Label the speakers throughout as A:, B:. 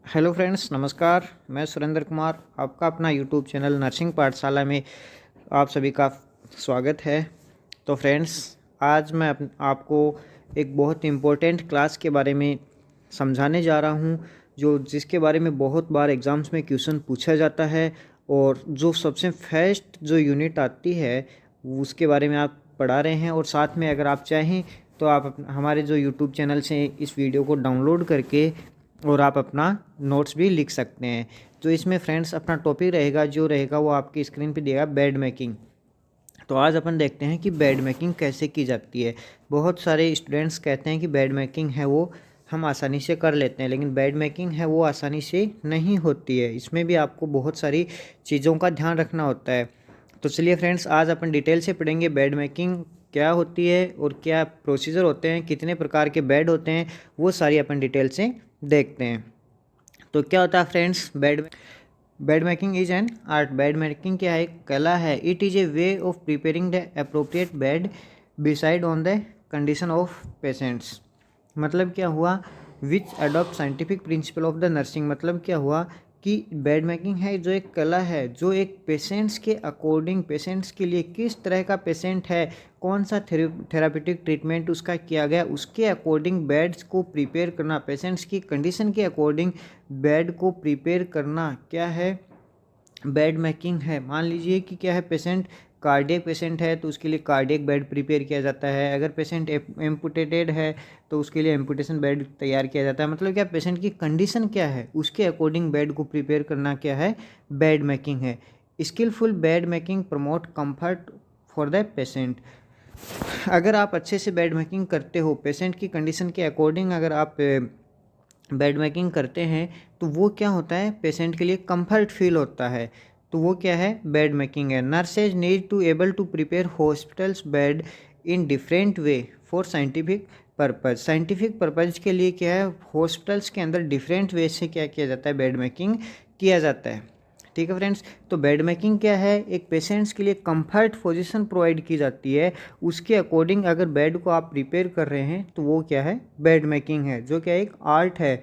A: Hello friends, नमस्कार। मैं सुरेंद्र कुमार, आपका अपना यूट्यूब चैनल नर्सिंग पाठशाला में आप सभी का स्वागत है। तो फ्रेंड्स, आज मैं आपको एक बहुत इम्पोर्टेंट क्लास के बारे में समझाने जा रहा हूं, जिसके बारे में बहुत बार एग्ज़ाम्स में क्वेश्चन पूछा जाता है और जो सबसे फर्स्ट जो यूनिट आती है उसके बारे में आप पढ़ा रहे हैं। और साथ में अगर आप चाहें तो आप हमारे जो यूट्यूब चैनल से इस वीडियो को डाउनलोड करके और आप अपना नोट्स भी लिख सकते हैं। तो इसमें फ्रेंड्स अपना टॉपिक रहेगा वो आपकी स्क्रीन पे दिएगा, बेड मेकिंग। तो आज अपन देखते हैं कि बेड मेकिंग कैसे की जाती है। बहुत सारे स्टूडेंट्स कहते हैं कि बेड मेकिंग है वो हम आसानी से कर लेते हैं, लेकिन बेड मेकिंग है वो आसानी से नहीं होती है। इसमें भी आपको बहुत सारी चीज़ों का ध्यान रखना होता है। तो चलिए फ्रेंड्स, आज अपन डिटेल से पढ़ेंगे बेड मेकिंग क्या होती है और क्या प्रोसीजर होते हैं, कितने प्रकार के बेड होते हैं, वो सारी अपन डिटेल से देखते हैं। तो क्या होता है friends, bed making is an art. Bed making क्या है? एक कला है। It is a way of preparing the appropriate bed decide on the condition of patients. मतलब क्या हुआ? Which adopt scientific principle of the nursing. मतलब क्या हुआ कि बेड मेकिंग है जो एक कला है, जो एक पेशेंट्स के अकॉर्डिंग, पेशेंट्स के लिए किस तरह का पेशेंट है, कौन सा थेरापेटिक ट्रीटमेंट उसका किया गया, उसके अकॉर्डिंग बेड्स को प्रिपेयर करना, पेशेंट्स की कंडीशन के अकॉर्डिंग बेड को प्रिपेयर करना क्या है? बेड मेकिंग है। मान लीजिए कि क्या है, पेशेंट कार्डियक पेशेंट है तो उसके लिए कार्डियक बेड प्रिपेयर किया जाता है। अगर पेशेंट एम्पुटेटेड है तो उसके लिए एम्पुटेशन बेड तैयार किया जाता है। मतलब क्या, पेशेंट की कंडीशन क्या है उसके अकॉर्डिंग बेड को प्रिपेयर करना क्या है? बेड मेकिंग है। Skilful bed making promote comfort for the patient. अगर आप अच्छे से बेड मेकिंग करते हो, पेशेंट की कंडीशन के अकॉर्डिंग अगर आप बेड मेकिंग करते हैं तो वो क्या होता है, पेशेंट के लिए कंफर्ट फील होता है। तो वो क्या है? बेड मेकिंग है। Nurses need to able to prepare hospitals bed in different way for scientific purpose. Scientific purpose के लिए क्या है, हॉस्पिटल्स के अंदर डिफरेंट वे से क्या किया जाता है? बेड मेकिंग किया जाता है। ठीक है फ्रेंड्स, तो बेड मेकिंग क्या है? एक पेशेंट्स के लिए कंफर्ट पोजीशन प्रोवाइड की जाती है, उसके अकॉर्डिंग अगर बेड को आप प्रिपेयर कर रहे हैं तो वो क्या है? बेड मेकिंग है, जो क्या एक आर्ट है।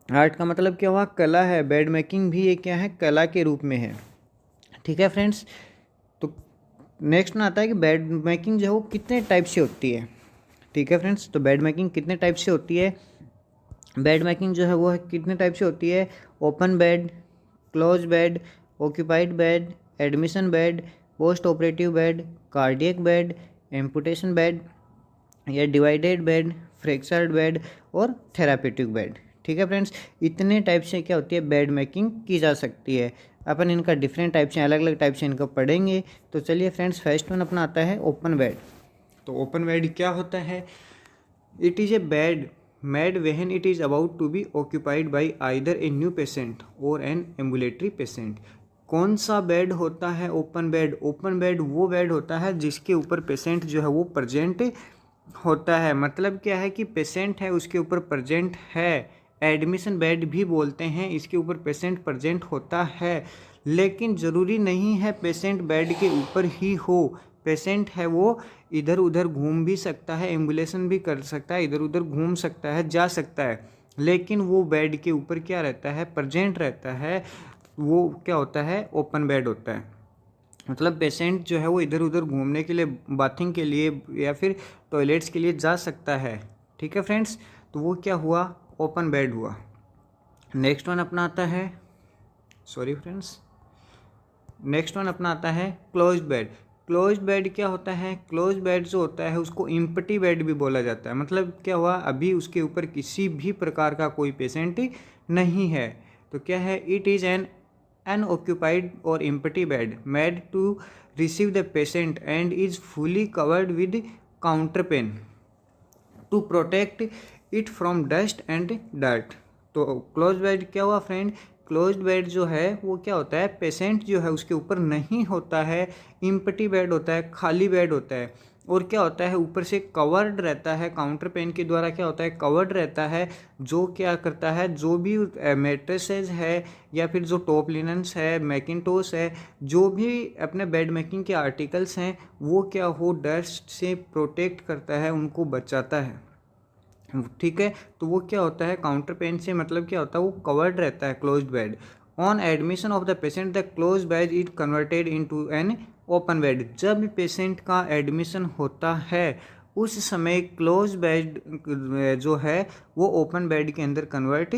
A: आर्ट का मतलब क्या हुआ? कला है। बेड मेकिंग भी एक क्या है? कला के रूप में है। ठीक है फ्रेंड्स, तो नेक्स्ट में आता है कि बेड मेकिंग जो है वो कितने टाइप से होती है। ठीक है फ्रेंड्स, तो बेड मेकिंग कितने टाइप से होती है? बेड मेकिंग जो है वो कितने टाइप से होती है? Open bed, close bed, occupied bed, admission bed, post operative bed, cardiac bed, amputation bed या डिवाइडेड बेड, फ्रैक्चर्ड बेड और थेरापेटिक बेड। ठीक है फ्रेंड्स, इतने टाइप से क्या होती है? बेड मेकिंग की जा सकती है। अपन इनका डिफरेंट टाइप से, अलग अलग टाइप से इनको पढ़ेंगे। तो चलिए फ्रेंड्स, फर्स्ट वन अपना आता है ओपन बेड। तो ओपन बेड क्या होता है? It is a bed made when it is about to be occupied by either a new patient और एन एम्बुलेटरी पेशेंट। कौन सा बेड होता है ओपन बेड? ओपन बेड वो बेड होता है जिसके ऊपर पेशेंट जो है वो प्रेजेंट होता है। मतलब क्या है कि पेशेंट है उसके ऊपर प्रेजेंट है। एडमिशन बेड भी बोलते हैं, इसके ऊपर पेशेंट प्रेजेंट होता है, लेकिन ज़रूरी नहीं है पेशेंट बेड के ऊपर ही हो। पेशेंट है वो इधर उधर घूम भी सकता है, एम्बुलेशन भी कर सकता है, इधर उधर घूम सकता है, जा सकता है, लेकिन वो बेड के ऊपर क्या रहता है? प्रेजेंट रहता है। वो क्या होता है? ओपन बेड होता है। मतलब पेशेंट जो है वो इधर उधर घूमने के लिए, बाथिंग के लिए या फिर टॉयलेट्स के लिए जा सकता है। ठीक है फ्रेंड्स, तो वो क्या हुआ? ओपन बेड हुआ। नेक्स्ट वन अपना आता है, सॉरी फ्रेंड्स, नेक्स्ट वन अपना आता है क्लोज्ड बेड। क्लोज्ड बेड क्या होता है? क्लोज्ड बेड जो होता है उसको इम्पटी बेड भी बोला जाता है। मतलब क्या हुआ? अभी उसके ऊपर किसी भी प्रकार का कोई पेशेंट नहीं है। तो क्या है? इट इज़ एन अनऑक्यूपाइड और empty bed made to receive the patient and is fully covered with counterpane to protect it from dust and dirt। तो क्लोज बेड क्या हुआ फ्रेंड? क्लोज बेड जो है वो क्या होता है? पेशेंट जो है उसके ऊपर नहीं होता है, इम्पटी बेड होता है, खाली बेड होता है। और क्या होता है? ऊपर से कवर्ड रहता है, काउंटर पेन के द्वारा क्या होता है? कवर्ड रहता है। जो क्या करता है, जो भी मेट्रेसेस है या फिर जो टॉप लिनन्स है, मैकिनटोस है, जो भी अपने बेड मेकिंग के आर्टिकल्स हैं, वो क्या हो? डस्ट से प्रोटेक्ट करता है, उनको बचाता है। ठीक है। तो वो क्या होता है, काउंटर पेन से मतलब क्या होता है, वो कवर्ड रहता है closed bed. On admission of the patient the close bed is converted into an open bed. जब पेशेंट का एडमिशन होता है उस समय क्लोज बेड जो है वो ओपन बेड के अंदर कन्वर्ट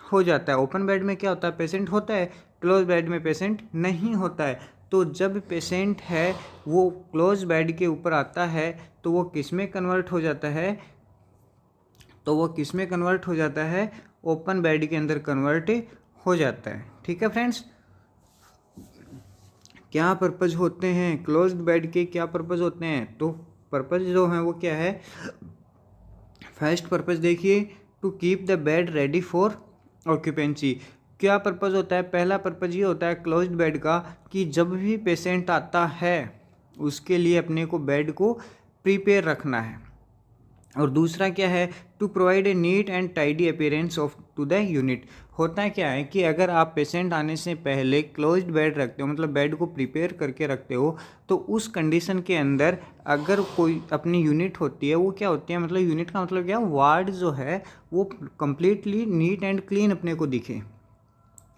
A: हो जाता है। ओपन बेड में क्या होता है, पेशेंट होता है, क्लोज बेड में पेशेंट नहीं होता है। तो जब पेशेंट है वो क्लोज बेड के ऊपर आता है तो वो किस में कन्वर्ट हो जाता है, तो वो किस में कन्वर्ट हो जाता है, ओपन बेड के अंदर कन्वर्ट हो जाता है। ठीक है फ्रेंड्स, क्या पर्पज़ होते हैं क्लोज्ड बेड के, क्या पर्पज़ होते हैं, तो पर्पज़ जो है वो क्या है, फर्स्ट पर्पज़ देखिए, to keep the bed ready for occupancy. क्या पर्पज़ होता है, पहला पर्पज़ ये होता है क्लोज्ड बेड का कि जब भी पेशेंट आता है उसके लिए अपने को बेड को प्रिपेयर रखना है। और दूसरा क्या है, to provide a neat and tidy appearance of to the unit. होता क्या है कि अगर आप पेशेंट आने से पहले क्लोज्ड बेड रखते हो, मतलब बेड को प्रिपेयर करके रखते हो, तो उस कंडीशन के अंदर अगर कोई अपनी यूनिट होती है, वो क्या होती है, मतलब यूनिट का मतलब क्या, वार्ड जो है वो कम्प्लीटली नीट एंड क्लीन अपने को दिखे।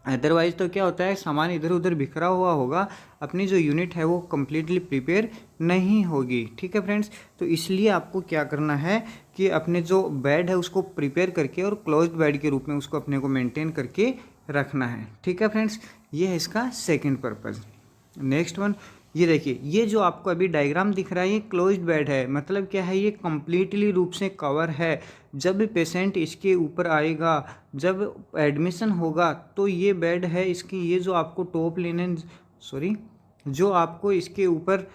A: अदरवाइज तो क्या होता है, सामान इधर उधर बिखरा हुआ होगा, अपनी जो यूनिट है वो कम्प्लीटली प्रिपेयर नहीं होगी। ठीक है फ्रेंड्स, तो इसलिए आपको क्या करना है कि अपने जो बेड है उसको प्रिपेयर करके और क्लोज्ड बेड के रूप में उसको अपने को मेंटेन करके रखना है। ठीक है फ्रेंड्स, ये है इसका सेकंड पर्पज़। नेक्स्ट वन, ये देखिए, ये जो आपको अभी डायग्राम दिख रहा है ये क्लोज्ड बेड है, मतलब क्या है, ये कम्प्लीटली रूप से कवर है। जब भी पेशेंट इसके ऊपर आएगा, जब एडमिशन होगा, तो ये बेड है इसकी, ये जो आपको टॉप लिनन जो आपको इसके ऊपर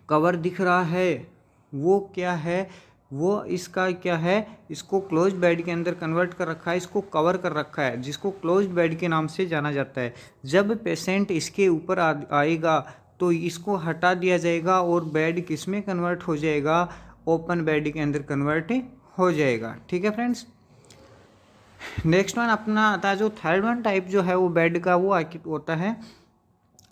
A: कवर दिख रहा है वो क्या है, वो इसका क्या है, इसको क्लोज्ड बेड के अंदर कन्वर्ट कर रखा है, इसको कवर कर रखा है, जिसको क्लोज्ड बेड के नाम से जाना जाता है। जब पेशेंट इसके ऊपर आएगा तो इसको हटा दिया जाएगा और बेड किस में कन्वर्ट हो जाएगा, ओपन बेड के अंदर कन्वर्ट हो जाएगा। ठीक है फ्रेंड्स, नेक्स्ट वन अपना आता है जो थर्ड वन टाइप जो है वो बेड का, वो होता है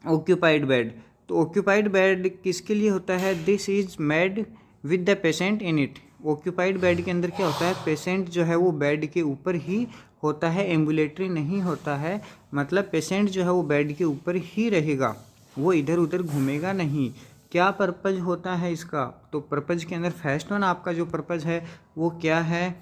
A: ऑक्यूपाइड बेड। तो ऑक्यूपाइड बेड किसके लिए होता है, this is made with the patient in it. Occupied bed के अंदर क्या होता है, पेशेंट जो है वो बेड के ऊपर ही होता है, एम्बुलेटरी नहीं होता है, मतलब पेशेंट जो है वो बेड के ऊपर ही रहेगा, वो इधर उधर घूमेगा नहीं। क्या पर्पज़ होता है इसका, तो पर्पज़ के अंदर फर्स्ट वन आपका जो पर्पज़ है वो क्या है,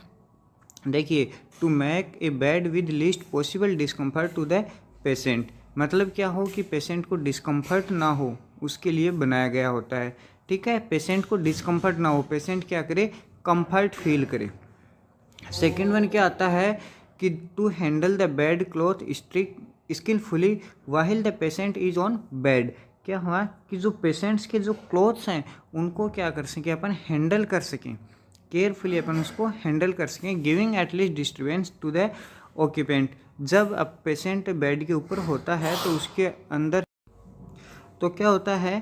A: देखिए, to make a bed with least possible discomfort to the patient. मतलब क्या हो कि पेशेंट को डिस्कम्फर्ट ना हो उसके लिए बनाया गया होता है। ठीक है, पेशेंट को डिस्कम्फर्ट ना हो, पेशेंट क्या करे, कंफर्ट फील करे। सेकेंड वन क्या आता है कि to handle the bed cloth strict skilfully while the patient is on bed. क्या हुआ कि जो पेशेंट्स के जो क्लॉथ्स हैं उनको क्या कर सकें, अपन हैंडल कर सकें, केयरफुली अपन उसको हैंडल कर सकें, giving at least disturbance to the occupant. जब अब पेशेंट बेड के ऊपर होता है तो उसके अंदर तो क्या होता है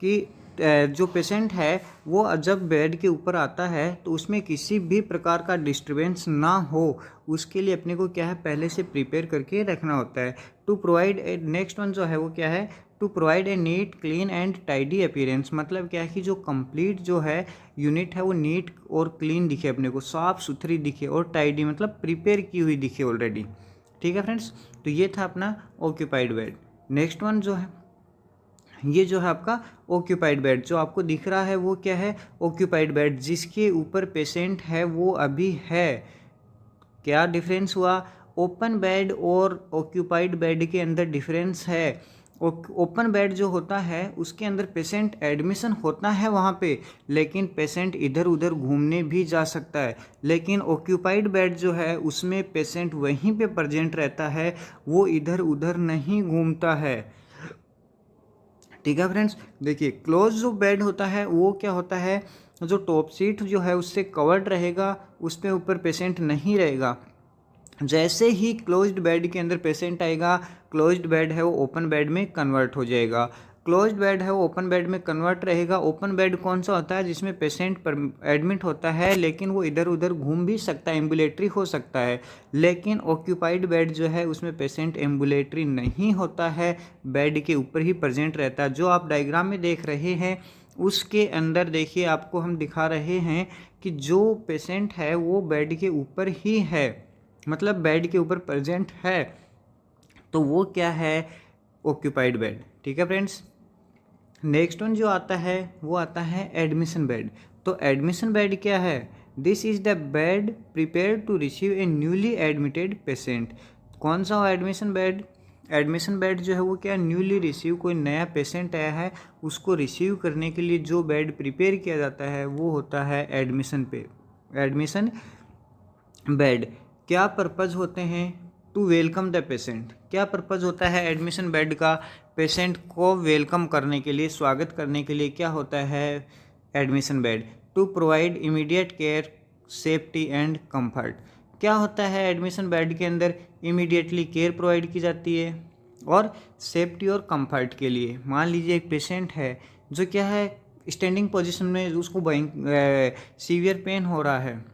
A: कि जो पेशेंट है वो जब बेड के ऊपर आता है तो उसमें किसी भी प्रकार का डिस्टर्बेंस ना हो उसके लिए अपने को क्या है, पहले से प्रिपेयर करके रखना होता है। To provide a, next one जो है वो क्या है, to provide a neat clean and tidy appearance. मतलब क्या है कि जो कंप्लीट जो है यूनिट है वो नीट और क्लीन दिखे, अपने को साफ़ सुथरी दिखे, और टाइडी मतलब प्रिपेयर की हुई दिखे ऑलरेडी। ठीक है फ्रेंड्स, तो ये था अपना ऑक्यूपाइड बेड। नेक्स्ट वन जो है ये जो है आपका ऑक्यूपाइड बेड, जो आपको दिख रहा है वो क्या है, ऑक्यूपाइड बेड, जिसके ऊपर पेशेंट है वो अभी है। क्या डिफरेंस हुआ, ओपन बेड और ऑक्यूपाइड बेड के अंदर डिफरेंस है। ओपन बेड जो होता है उसके अंदर पेशेंट एडमिशन होता है वहाँ पे, लेकिन पेशेंट इधर उधर घूमने भी जा सकता है। लेकिन ऑक्यूपाइड बेड जो है उसमें पेशेंट वहीं पे प्रेजेंट रहता है, वो इधर उधर नहीं घूमता है। ठीक है फ्रेंड्स, देखिए, क्लोज जो बेड होता है वो क्या होता है, जो टॉप सीट जो है उससे कवर्ड रहेगा, उस पे ऊपर पेशेंट नहीं रहेगा। जैसे ही क्लोज्ड बेड के अंदर पेशेंट आएगा, क्लोज्ड बेड है वो ओपन बेड में कन्वर्ट हो जाएगा। क्लोज्ड बेड है वो ओपन बेड में कन्वर्ट रहेगा। ओपन बेड कौन सा होता है, जिसमें पेशेंट एडमिट होता है लेकिन वो इधर उधर घूम भी सकता है, एम्बुलेटरी हो सकता है। लेकिन ऑक्यूपाइड बेड जो है उसमें पेशेंट एम्बुलेटरी नहीं होता है, बेड के ऊपर ही प्रेजेंट रहता है। जो आप डायग्राम में देख रहे हैं उसके अंदर देखिए आपको हम दिखा रहे हैं कि जो पेशेंट है वो बेड के ऊपर ही है, मतलब बेड के ऊपर प्रेजेंट है, तो वो क्या है, ऑक्यूपाइड बेड। ठीक है फ्रेंड्स। नेक्स्ट वन जो आता है वो आता है एडमिशन बेड। तो एडमिशन बेड क्या है, this is the bed prepare to receive a newly admitted patient. कौन सा एडमिशन बेड, एडमिशन बेड जो है वो क्या, न्यूली रिसीव, कोई नया पेशेंट आया है उसको रिसीव करने के लिए जो बेड प्रिपेयर किया जाता है वो होता है एडमिशन बेड। क्या पर्पज़ होते हैं, टू वेलकम द पेशेंट। क्या पर्पज़ होता है एडमिशन बेड का, पेशेंट को वेलकम करने के लिए, स्वागत करने के लिए क्या होता है admission bed. To provide immediate care, safety and comfort. क्या होता है एडमिशन बेड के अंदर, इमीडिएटली केयर प्रोवाइड की जाती है और सेफ्टी और कंफर्ट के लिए। मान लीजिए एक पेशेंट है जो क्या है स्टैंडिंग पोजीशन में, उसको सीवियर पेन हो रहा है,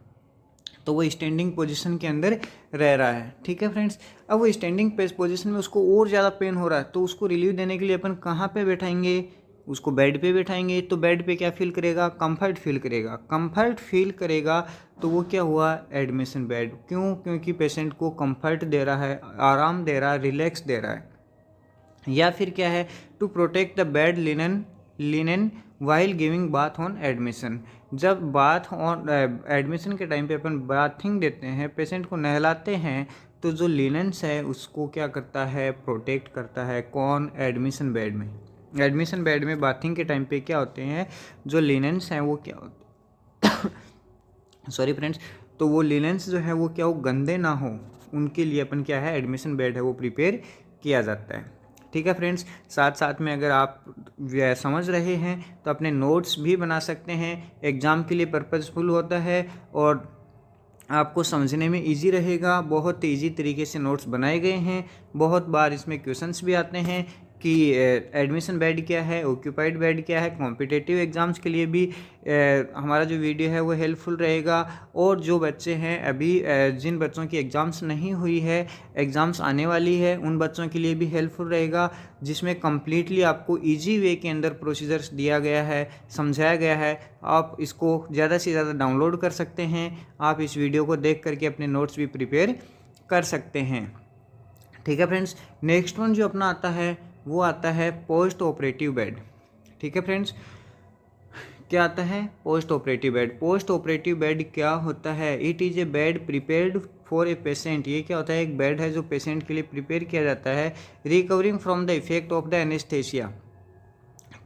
A: तो वो स्टैंडिंग पोजीशन के अंदर रह रहा है। ठीक है फ्रेंड्स। अब वो स्टैंडिंग पोजीशन में उसको और ज़्यादा पेन हो रहा है, तो उसको रिलीव देने के लिए अपन कहाँ पे बैठाएंगे, उसको बेड पे बैठाएंगे। तो बेड पे क्या फील करेगा, कंफर्ट फील करेगा। कंफर्ट फील करेगा तो वो क्या हुआ, एडमिशन बेड। क्यों, क्योंकि पेशेंट को कंफर्ट दे रहा है, आराम दे रहा है, रिलैक्स दे रहा है। या फिर क्या है, to protect the bed linen while giving bath on admission. जब बाथ ऑन एडमिशन के टाइम पे अपन बाथिंग देते हैं, पेशेंट को नहलाते हैं, तो जो लिनन्स है उसको क्या करता है, प्रोटेक्ट करता है। कौन, एडमिशन बेड में। एडमिशन बेड में बाथिंग के टाइम पे क्या होते हैं, जो लिनन्स हैं वो क्या होते सॉरी फ्रेंड्स, तो वो लिनन्स जो है वो क्या, वो गंदे ना हो, उनके लिए अपन क्या है, एडमिशन बेड है वो प्रिपेयर किया जाता है। ठीक है फ्रेंड्स। साथ साथ में अगर आप समझ रहे हैं तो अपने नोट्स भी बना सकते हैं, एग्ज़ाम के लिए पर्पज़फुल होता है और आपको समझने में इजी रहेगा। बहुत इजी तरीके से नोट्स बनाए गए हैं। बहुत बार इसमें क्वेश्चंस भी आते हैं कि एडमिशन बेड क्या है, ऑक्यूपाइड बेड क्या है। कॉम्पिटिटिव एग्ज़ाम्स के लिए भी हमारा जो वीडियो है वो हेल्पफुल रहेगा। और जो बच्चे हैं अभी जिन बच्चों की एग्ज़ाम्स नहीं हुई है, एग्ज़ाम्स आने वाली है, उन बच्चों के लिए भी हेल्पफुल रहेगा, जिसमें कम्प्लीटली आपको ईजी वे के अंदर प्रोसीजर्स दिया गया है, समझाया गया है। आप इसको ज़्यादा से ज़्यादा डाउनलोड कर सकते हैं। आप इस वीडियो को देख करके अपने नोट्स भी प्रिपेयर कर सकते हैं। ठीक है फ्रेंड्स। नेक्स्ट वन जो अपना आता है वो आता है पोस्ट ऑपरेटिव बेड। ठीक है फ्रेंड्स। क्या आता है, post operative bed. Post operative bed क्या होता है, it is a bed prepared for a patient. ये क्या होता है, एक बेड है जो पेशेंट के लिए प्रिपेयर किया जाता है, recovering from the effect of the anaesthesia.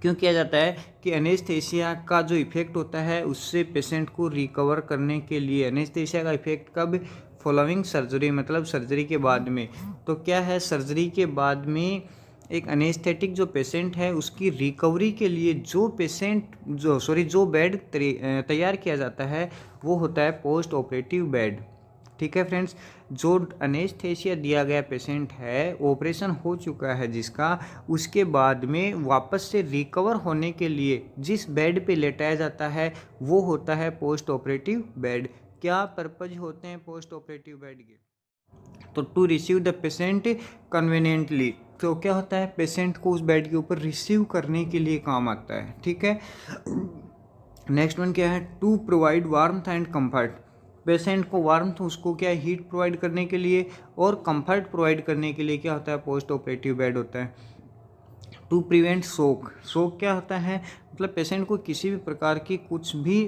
A: क्यों किया जाता है कि एनेस्थेसिया का जो इफेक्ट होता है उससे पेशेंट को रिकवर करने के लिए। एनेस्थेसिया का इफेक्ट कब, फॉलोइंग सर्जरी, मतलब सर्जरी के बाद में। तो क्या है, सर्जरी के बाद में एक एनेस्थेटिक जो पेशेंट है उसकी रिकवरी के लिए जो बेड तैयार किया जाता है वो होता है पोस्ट ऑपरेटिव बेड। ठीक है फ्रेंड्स। जो एनेस्थेसिया दिया गया पेशेंट है, ऑपरेशन हो चुका है जिसका, उसके बाद में वापस से रिकवर होने के लिए जिस बेड पे लेटाया जाता है वो होता है पोस्ट ऑपरेटिव बेड। क्या पर्पज होते हैं पोस्ट ऑपरेटिव बेड के, तो to receive the patient conveniently. तो क्या होता है, पेशेंट को उस बेड के ऊपर रिसीव करने के लिए काम आता है। ठीक है। नेक्स्ट वन क्या है, to provide warmth and comfort. Patient को वार्मथ, उसको क्या, हीट प्रोवाइड करने के लिए, और कंफर्ट प्रोवाइड करने के लिए क्या होता है, पोस्ट ऑपरेटिव बेड होता है। टू प्रिवेंट शोक। शोक क्या होता है, मतलब पेशेंट को किसी भी प्रकार की कुछ भी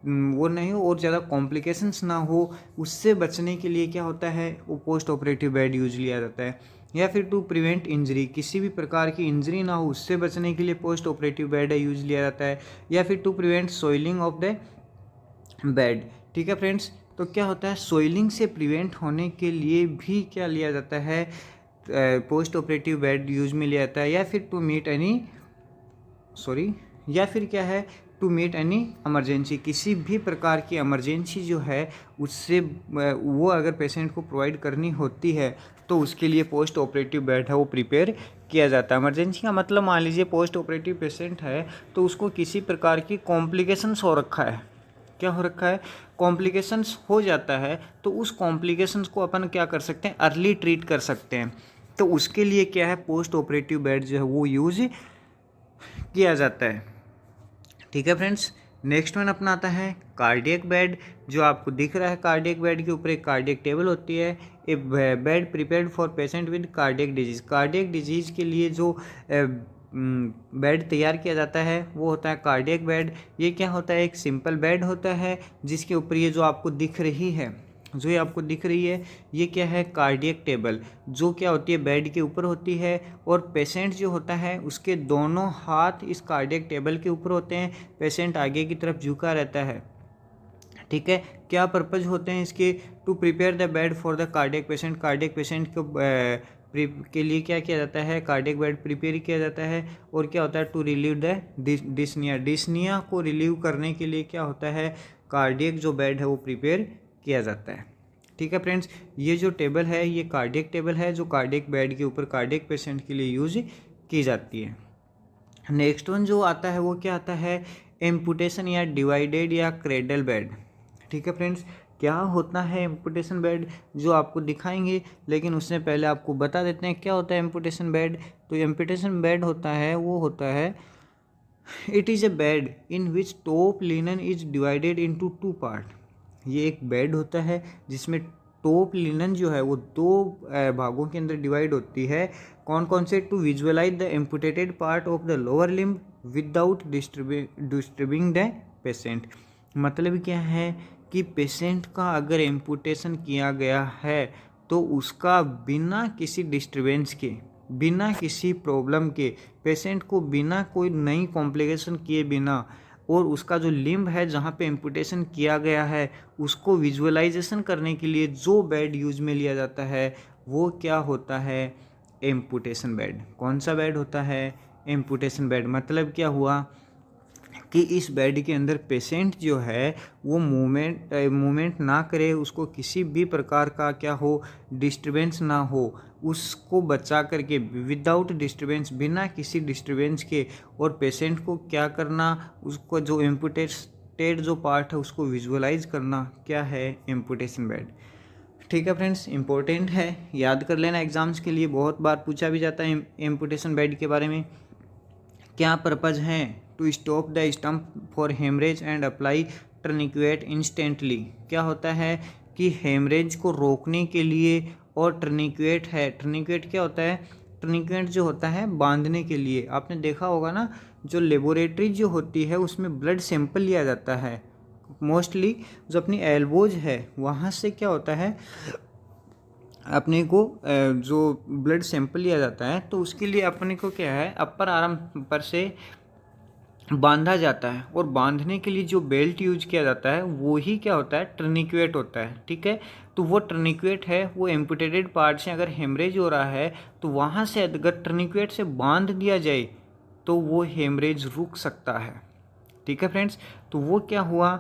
A: वो नहीं हो और ज़्यादा कॉम्प्लिकेशंस ना हो, उससे बचने के लिए क्या होता है, वो पोस्ट ऑपरेटिव बेड यूज लिया जाता है। या फिर टू प्रिवेंट इंजरी, किसी भी प्रकार की इंजरी ना हो उससे बचने के लिए पोस्ट ऑपरेटिव बेड यूज लिया जाता है। या फिर to prevent soiling of the bed. ठीक है फ्रेंड्स। तो क्या होता है, सोइलिंग से प्रिवेंट होने के लिए भी क्या लिया जाता है, पोस्ट ऑपरेटिव बेड यूज में लिया जाता है। या फिर टू मीट एनी इमरजेंसी, किसी भी प्रकार की इमरजेंसी जो है उससे वो अगर पेशेंट को प्रोवाइड करनी होती है तो उसके लिए पोस्ट ऑपरेटिव बेड है वो प्रिपेयर किया जाता है। इमरजेंसी का मतलब, मान लीजिए पोस्ट ऑपरेटिव पेशेंट है तो उसको किसी प्रकार की कॉम्प्लिकेशंस हो रखा है। क्या हो रखा है, कॉम्प्लिकेशंस हो जाता है, तो उस कॉम्प्लिकेशंस को अपन क्या कर सकते हैं, अर्ली ट्रीट कर सकते हैं। तो उसके लिए क्या है, पोस्ट ऑपरेटिव बेड जो है वो यूज किया जाता है। ठीक है फ्रेंड्स। नेक्स्ट वन अपना आता है कार्डियक बेड। जो आपको दिख रहा है कार्डियक बेड के ऊपर एक कार्डियक टेबल होती है। A bed prepared for patient with cardiac disease. Cardiac disease के लिए जो बेड तैयार किया जाता है वो होता है कार्डियक बेड। ये क्या होता है, एक सिंपल बेड होता है जिसके ऊपर ये जो आपको दिख रही है, जो ये आपको दिख रही है, ये क्या है, कार्डियक टेबल, जो क्या होती है बेड के ऊपर होती है। और पेशेंट जो होता है उसके दोनों हाथ इस कार्डियक टेबल के ऊपर होते हैं। पेशेंट आगे की तरफ झुका रहता है। ठीक है, क्या पर्पज होते हैं इसके, to prepare the bed for the cardiac patient. Cardiac patient को के लिए क्या किया जाता है, कार्डियक बेड प्रिपेयर किया जाता है। और क्या होता है, to relieve the dyspnoea. Dyspnoea को रिलीव करने के लिए क्या होता है, कार्डियक जो बेड है वो प्रिपेयर किया जाता है। ठीक है फ्रेंड्स, ये जो टेबल है ये कार्डियक टेबल है जो कार्डियक बेड के ऊपर कार्डियक पेशेंट के लिए यूज की जाती है। नेक्स्ट वन जो आता है वो क्या आता है, एम्पुटेशन या डिवाइडेड या क्रेडल बेड। ठीक है फ्रेंड्स, क्या होता है एम्पुटेशन बेड जो आपको दिखाएंगे, लेकिन उससे पहले आपको बता देते हैं क्या होता है एम्पुटेशन बेड। तो एम्पुटेशन बेड होता है वो होता है, it is a bed in which top linen is divided into two part. ये एक बेड होता है जिसमें टॉप लिनन जो है वो दो भागों के अंदर डिवाइड होती है। कौन कौन से, to visualise the amputated part of the lower limb without disturbing the patient. मतलब क्या है कि पेशेंट का अगर एम्पुटेशन किया गया है तो उसका बिना किसी डिस्टर्बेंस के, बिना किसी प्रॉब्लम के, पेशेंट को बिना कोई नई कॉम्प्लिकेशन किए बिना, और उसका जो लिम्ब है जहाँ पे एम्पुटेशन किया गया है उसको विजुअलाइजेशन करने के लिए जो बेड यूज में लिया जाता है वो क्या होता है, एम्पुटेशन बेड। कौन सा बेड होता है, एम्पुटेशन बेड। मतलब क्या हुआ कि इस बेड के अंदर पेशेंट जो है वो मूवमेंट ना करे, उसको किसी भी प्रकार का क्या हो, डिस्टर्बेंस ना हो, उसको बचा करके विदाउट डिस्टर्बेंस, बिना किसी डिस्टर्बेंस के। और पेशेंट को क्या करना, उसको जो एम्पुटेड जो पार्ट है उसको विजुअलाइज करना, क्या है, एम्पुटेशन बेड। ठीक है फ्रेंड्स, इंपॉर्टेंट है, याद कर लेना, एग्जाम्स के लिए बहुत बार पूछा भी जाता है एम्पुटेशन बेड के बारे में। क्या पर्पज है, to stop the stump for haemorrhage and apply tourniquet instantly. क्या होता है कि हेमरेज को रोकने के लिए, और टर्निक्वेट है, टर्निक्वेट क्या होता है, टर्निक्वेट जो होता है बांधने के लिए। आपने देखा होगा ना, जो लेबोरेटरी जो होती है उसमें ब्लड सैंपल लिया जाता है, मोस्टली जो अपनी एल्बोज है वहाँ से क्या होता है, अपने को जो ब्लड सैंपल लिया जाता है तो उसके लिए अपने को क्या है, अपर आर्म पर से बांधा जाता है। और बांधने के लिए जो बेल्ट यूज किया जाता है वो ही क्या होता है, टर्निक्वेट होता है। ठीक है, तो वो टर्निक्वेट है, वो एम्पुटेटेड पार्ट से अगर हेमरेज हो रहा है तो वहाँ से अगर टर्निक्वेट से बांध दिया जाए तो वो हेमरेज रुक सकता है। ठीक है फ्रेंड्स, तो वो क्या हुआ,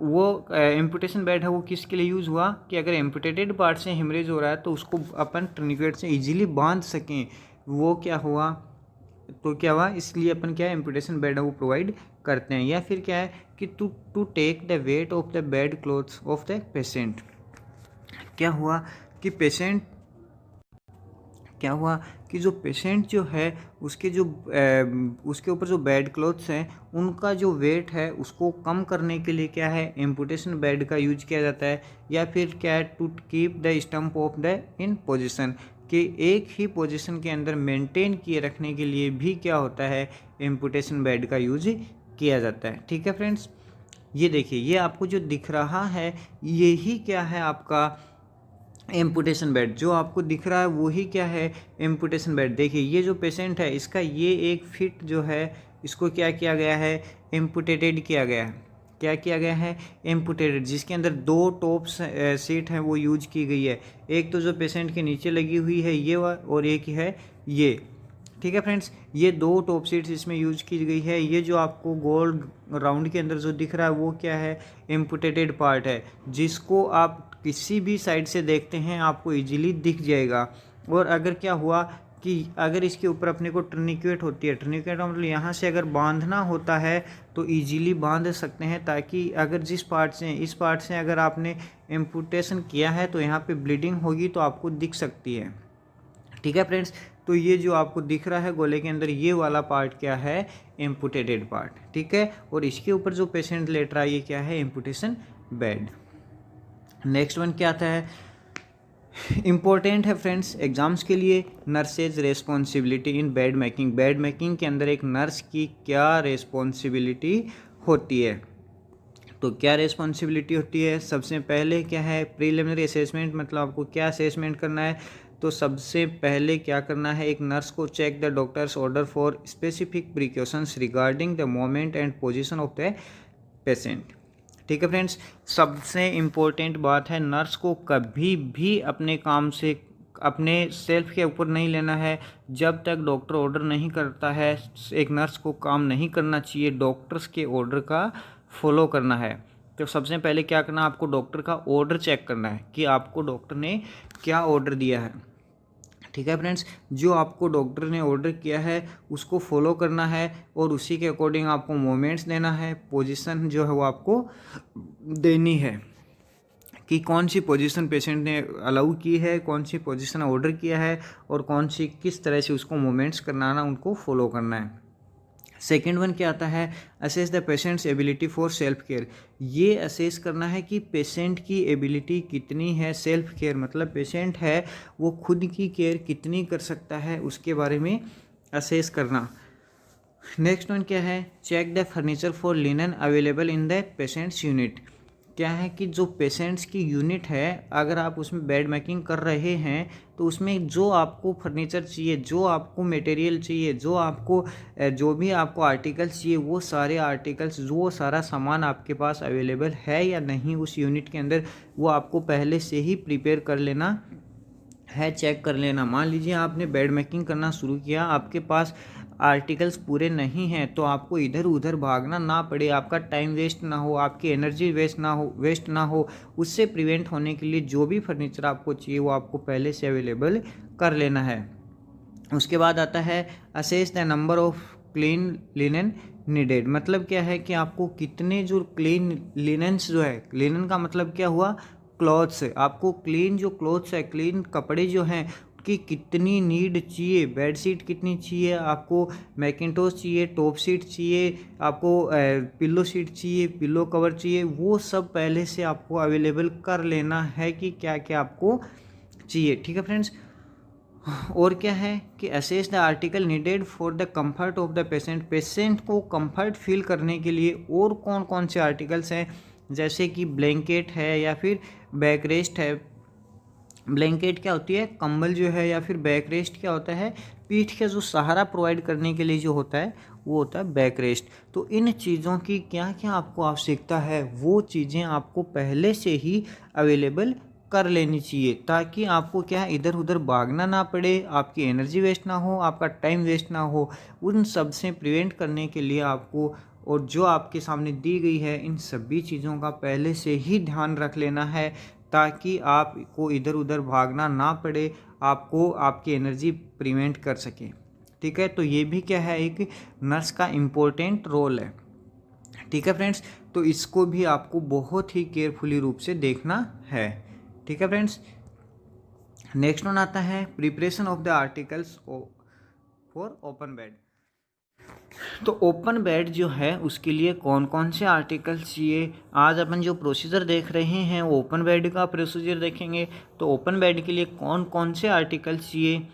A: वो एम्पुटेशन बेड है वो किसके लिए यूज़ हुआ कि अगर एम्पुटेटेड पार्ट से हेमरेज हो रहा है तो उसको अपन टर्निक्वेट से इजीली बांध सकें। वो क्या हुआ, तो क्या हुआ, इसलिए अपन क्या है, एम्पुटेशन बेड है वो प्रोवाइड करते हैं। या फिर क्या है कि to take the weight of the bed clothes off the patient. क्या हुआ कि पेशेंट, क्या हुआ कि जो पेशेंट जो है उसके जो उसके ऊपर जो बेड क्लोथ्स हैं उनका जो वेट है उसको कम करने के लिए क्या है, एम्पुटेशन बेड का यूज किया जाता है। या फिर क्या है, to keep the stump of the in position, कि एक ही पोजीशन के अंदर मेंटेन किए रखने के लिए भी क्या होता है, एम्पुटेशन बेड का यूज किया जाता है। ठीक है फ्रेंड्स, ये देखिए, ये आपको जो दिख रहा है यही क्या है, आपका एम्पुटेशन बेड। जो आपको दिख रहा है वही क्या है, एम्पुटेशन बेड। देखिए ये जो पेशेंट है इसका ये एक फिट जो है इसको क्या किया गया है, एम्पुटेटेड किया गया है। क्या किया गया है, एम्पुटेटेड, जिसके अंदर दो टॉप सीट है वो यूज की गई है। एक तो जो पेशेंट के नीचे लगी हुई है ये और एक है ये। ठीक है फ्रेंड्स, ये दो टॉप सीट्स इसमें यूज की गई है। ये जो आपको गोल राउंड के अंदर जो दिख रहा है वो क्या है, एम्पुटेटेड पार्ट है, जिसको आप किसी भी साइड से देखते हैं आपको इजीली दिख जाएगा। और अगर क्या हुआ कि अगर इसके ऊपर अपने को टर्निक्वेट होती है, टर्निक्वेट मतलब यहाँ से अगर बांधना होता है तो इजीली बांध सकते हैं, ताकि अगर जिस पार्ट से, इस पार्ट से अगर आपने एम्पुटेशन किया है तो यहाँ पे ब्लीडिंग होगी तो आपको दिख सकती है। ठीक है फ्रेंड्स। तो ये जो आपको दिख रहा है गोले के अंदर, ये वाला पार्ट क्या है, एम्पुटेटेड पार्ट, ठीक है। और इसके ऊपर जो पेशेंट लेट रहा है ये क्या है, एम्पुटेशन बेड। नेक्स्ट वन क्या आता है, इम्पोर्टेंट है फ्रेंड्स एग्जाम्स के लिए, nurses responsibility in bed making. Bed making के अंदर एक नर्स की क्या रेस्पॉन्सिबिलिटी होती है। तो क्या रेस्पॉन्सिबिलिटी होती है, सबसे पहले क्या है, प्रीलिमिनरी असेसमेंट, मतलब आपको क्या असेसमेंट करना है। तो सबसे पहले क्या करना है, एक नर्स को check the doctor's order for specific precautions regarding the moment and position of the patient. ठीक है फ्रेंड्स, सबसे इम्पोर्टेंट बात है, नर्स को कभी भी अपने काम से, अपने सेल्फ के ऊपर नहीं लेना है। जब तक डॉक्टर ऑर्डर नहीं करता है, एक नर्स को काम नहीं करना चाहिए, डॉक्टर्स के ऑर्डर का फॉलो करना है। तो सबसे पहले क्या करना है, आपको डॉक्टर का ऑर्डर चेक करना है कि आपको डॉक्टर ने क्या ऑर्डर दिया है। ठीक है फ्रेंड्स, जो आपको डॉक्टर ने ऑर्डर किया है उसको फॉलो करना है और उसी के अकॉर्डिंग आपको मोमेंट्स देना है, पोजीशन जो है वो आपको देनी है कि कौन सी पोजीशन पेशेंट ने अलाउ की है, कौन सी पोजीशन ऑर्डर किया है और कौन सी किस तरह से उसको मोमेंट्स करना उनको फॉलो करना है। सेकेंड वन क्या आता है, assess the patients ability for self care. ये असेस करना है कि पेशेंट की एबिलिटी कितनी है, सेल्फ केयर मतलब पेशेंट है वो खुद की केयर कितनी कर सकता है, उसके बारे में असेस करना। नेक्स्ट वन क्या है, check the furniture for linen available in the patient's unit. क्या है कि जो पेशेंट्स की यूनिट है, अगर आप उसमें बेड मेकिंग कर रहे हैं तो उसमें जो आपको फर्नीचर चाहिए, जो आपको मटेरियल चाहिए, जो भी आपको आर्टिकल्स चाहिए, वो सारे आर्टिकल्स, वो सारा सामान आपके पास अवेलेबल है या नहीं उस यूनिट के अंदर, वो आपको पहले से ही प्रिपेयर कर लेना है, चेक कर लेना। मान लीजिए आपने बेड मेकिंग करना शुरू किया, आपके पास आर्टिकल्स पूरे नहीं हैं, तो आपको इधर उधर भागना ना पड़े, आपका टाइम वेस्ट ना हो, आपकी एनर्जी वेस्ट ना हो, उससे प्रिवेंट होने के लिए जो भी फर्नीचर आपको चाहिए वो आपको पहले से अवेलेबल कर लेना है। उसके बाद आता है assess the number of clean linen needed. मतलब क्या है कि आपको कितने जो क्लीन लिनन्स जो है, लिनन का मतलब क्या हुआ, क्लॉथ्स। आपको क्लीन जो क्लॉथ्स है, क्लीन कपड़े जो हैं कि कितनी नीड चाहिए, बेड शीट कितनी चाहिए आपको, मैकिंटोश चाहिए, टॉप शीट चाहिए आपको, पिल्लो शीट चाहिए, पिल्लो कवर चाहिए, वो सब पहले से आपको अवेलेबल कर लेना है कि क्या क्या आपको चाहिए। ठीक है फ्रेंड्स, और क्या है कि assess the article needed for the comfort of the patient. Patient को कंफर्ट फील करने के लिए और कौन कौन से आर्टिकल्स हैं, जैसे कि ब्लैंकेट है या फिर बैक रेस्ट है। ब्लैंकेट क्या होती है, कंबल जो है, या फिर बैक रेस्ट क्या होता है, पीठ का जो सहारा प्रोवाइड करने के लिए जो होता है वो होता है बैक रेस्ट। तो इन चीज़ों की क्या क्या आपको आवश्यकता है, वो चीज़ें आपको पहले से ही अवेलेबल कर लेनी चाहिए, ताकि आपको क्या है इधर उधर भागना ना पड़े, आपकी एनर्जी वेस्ट ना हो, आपका टाइम वेस्ट ना हो। उन सब से प्रिवेंट करने के लिए आपको, और जो आपके सामने दी गई है, इन सभी चीज़ों का पहले से ही ध्यान रख लेना है, ताकि आपको इधर उधर भागना ना पड़े, आपको आपकी एनर्जी प्रिवेंट कर सके। ठीक है, तो ये भी क्या है, एक नर्स का इम्पोर्टेंट रोल है। ठीक है फ्रेंड्स, तो इसको भी आपको बहुत ही केयरफुली रूप से देखना है। ठीक है फ्रेंड्स, नेक्स्ट वन आता है preparation of the articles for open bed. तो ओपन बेड जो है उसके लिए कौन कौन से आर्टिकल्स चाहिए, आज अपन जो प्रोसीजर देख रहे हैं वो ओपन बेड का प्रोसीजर देखेंगे। तो ओपन बेड के लिए कौन कौन से आर्टिकल्स चाहिए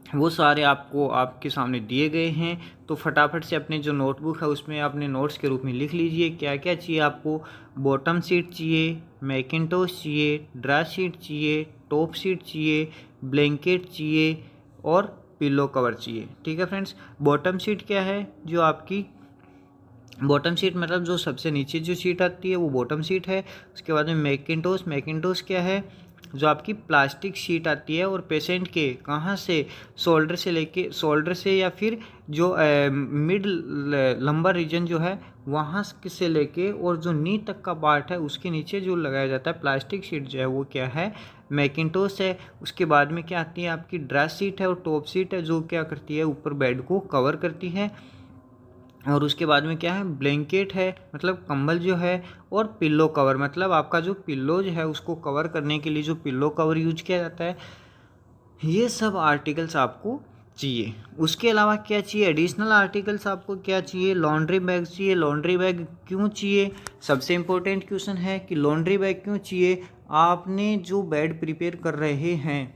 A: वो सारे आपको आपके सामने दिए गए हैं। तो फटाफट से अपने जो नोटबुक है उसमें अपने नोट्स के रूप में लिख लीजिए क्या क्या चाहिए आपको। बॉटम सीट चाहिए, मैकिंटोश चाहिए, ड्रा शीट चाहिए, टॉप सीट चाहिए, ब्लैंकेट चाहिए और पिलो कवर चाहिए। ठीक है फ्रेंड्स, बॉटम सीट क्या है, जो आपकी बॉटम सीट मतलब जो सबसे नीचे जो सीट आती है वो बॉटम सीट है। उसके बाद में मैकिंटोश क्या है, जो आपकी प्लास्टिक शीट आती है और पेशेंट के कहाँ से, शोल्डर से या फिर जो मिड लंबर रीजन जो है वहाँ से लेके और जो नी तक का पार्ट है उसके नीचे जो लगाया जाता है प्लास्टिक शीट जो है वो क्या है, मैकिंटोश है। उसके बाद में क्या आती है आपकी ड्रा शीट है और टॉप शीट है, जो क्या करती है ऊपर बेड को कवर करती है। और उसके बाद में क्या है, ब्लैंकेट है मतलब कंबल जो है, और पिल्लो कवर मतलब आपका जो पिल्लो जो है उसको कवर करने के लिए जो पिल्लो कवर यूज किया जाता है ये सब आर्टिकल्स आपको चाहिए। उसके अलावा क्या चाहिए, एडिशनल आर्टिकल्स आपको क्या चाहिए, लॉन्ड्री बैग चाहिए। लॉन्ड्री बैग क्यों चाहिए, सबसे इम्पोर्टेंट क्वेश्चन है कि लॉन्ड्री बैग क्यों चाहिए। आपने जो बेड प्रिपेयर कर रहे हैं